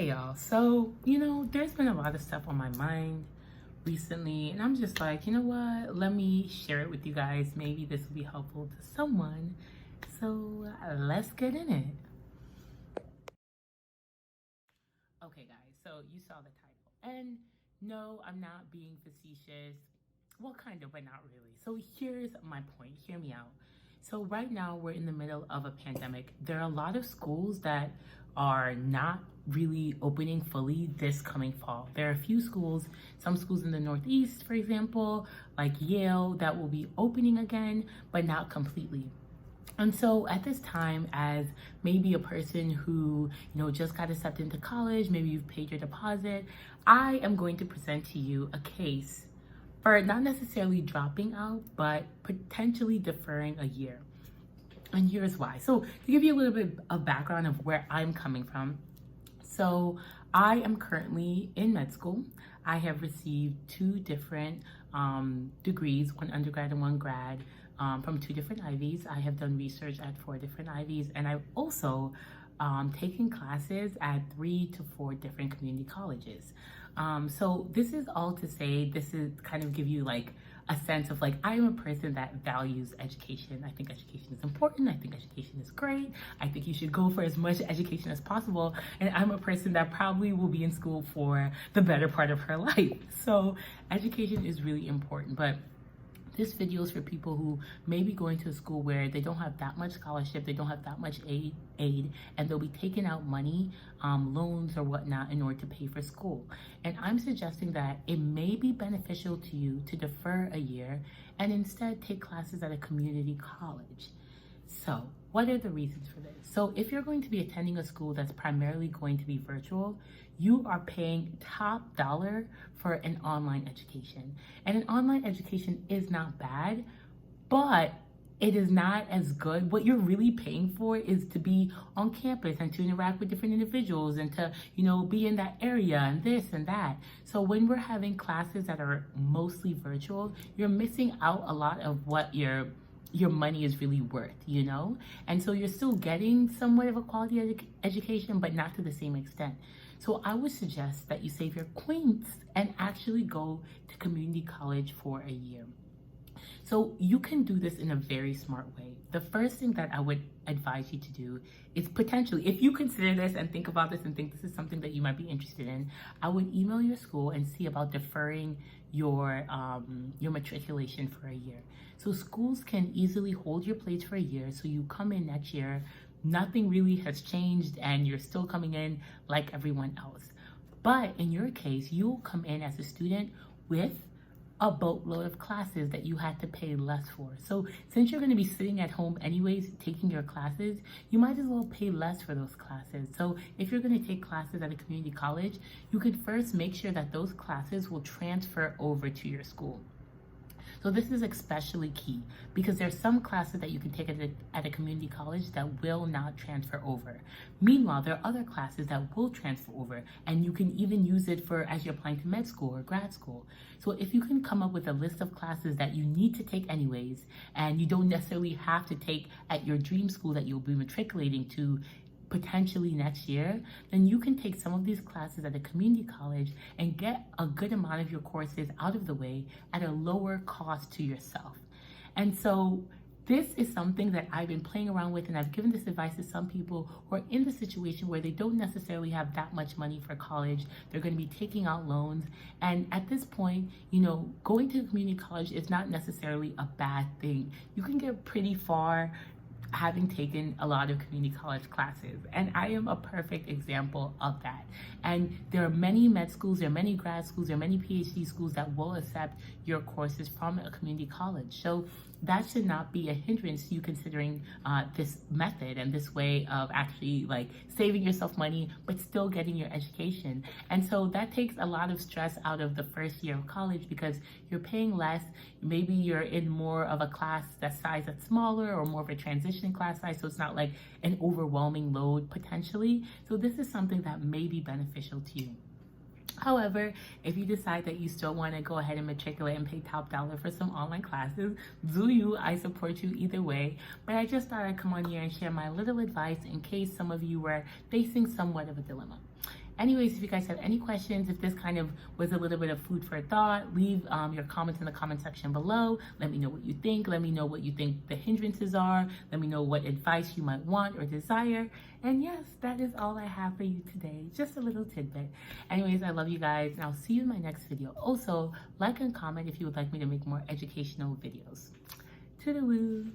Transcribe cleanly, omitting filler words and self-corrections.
Hey y'all, there's been a lot of stuff on my mind recently, and I'm just like, you know what, let me share it with you guys. Maybe this will be helpful to someone. So let's get in it. Okay guys, so you saw the title, and no, I'm not being facetious. Well, kind of, but not really. So here's my point. Hear me out. So right now we're in the middle of a pandemic. There are a lot of schools that are not really opening fully this coming fall. There are a few schools, some schools in the Northeast, for example, like Yale, that will be opening again, but not completely. And so at this time, as maybe a person who, just got accepted into college, maybe you've paid your deposit, I am going to present to you a case for not necessarily dropping out, but potentially deferring a year. And here's why. So to give you a little bit of background of where I'm coming from. So I am currently in med school. I have received two different degrees, one undergrad and one grad, from two different Ivies. I have done research at 4 different Ivies, and I've also taken classes at 3 to 4 different community colleges. So this is all to say, this is kind of give you like a sense of like, I am a person that values education. I think education is important. I think education is great. I think you should go for as much education as possible. And I'm a person that probably will be in school for the better part of her life. So education is really important. But this video is for people who may be going to a school where they don't have that much scholarship, they don't have that much aid, and they'll be taking out money, loans or whatnot in order to pay for school. And I'm suggesting that it may be beneficial to you to defer a year and instead take classes at a community college. So what are the reasons for this? So if you're going to be attending a school that's primarily going to be virtual, you are paying top dollar for an online education. And an online education is not bad, but it is not as good. What you're really paying for is to be on campus and to interact with different individuals and to, be in that area and this and that. So when we're having classes that are mostly virtual, you're missing out a lot of what your money is really worth, And so you're still getting somewhat of a quality education, but not to the same extent. So I would suggest that you save your coins and actually go to community college for a year. So you can do this in a very smart way. The first thing that I would advise you to do is potentially, if you consider this and think about this and think this is something that you might be interested in, I would email your school and see about deferring your matriculation for a year. So schools can easily hold your place for a year. So you come in next year, nothing really has changed and you're still coming in like everyone else. But in your case, you'll come in as a student with a boatload of classes that you had to pay less for. So since you're going to be sitting at home anyways taking your classes, you might as well pay less for those classes. So if you're going to take classes at a community college, you could first make sure that those classes will transfer over to your school. So this is especially key because there's some classes that you can take at a community college that will not transfer over. Meanwhile, there are other classes that will transfer over, and you can even use it for as you're applying to med school or grad school. So if you can come up with a list of classes that you need to take anyways, and you don't necessarily have to take at your dream school that you'll be matriculating to potentially next year, then you can take some of these classes at a community college and get a good amount of your courses out of the way at a lower cost to yourself. And so this is something that I've been playing around with, and I've given this advice to some people who are in the situation where they don't necessarily have that much money for college. They're going to be taking out loans. And at this point, going to a community college is not necessarily a bad thing. You can get pretty far having taken a lot of community college classes, and I am a perfect example of that. And there are many med schools, there are many grad schools, there are many PhD schools that will accept your courses from a community college. So that should not be a hindrance to you considering this method and this way of actually like saving yourself money but still getting your education. And so that takes a lot of stress out of the first year of college because you're paying less. Maybe you're in more of a class that's smaller or more of a transition class size, so it's not like an overwhelming load potentially. So this is something that may be beneficial to you. However, if you decide that you still want to go ahead and matriculate and pay top dollar for some online classes, do you. I support you either way. But I just thought I'd come on here and share my little advice in case some of you were facing somewhat of a dilemma. Anyways, if you guys have any questions, if this kind of was a little bit of food for thought, leave your comments in the comment section below. Let me know what you think. Let me know what you think the hindrances are. Let me know what advice you might want or desire. And yes, that is all I have for you today. Just a little tidbit. Anyways, I love you guys, and I'll see you in my next video. Also, like and comment if you would like me to make more educational videos. Toodaloo.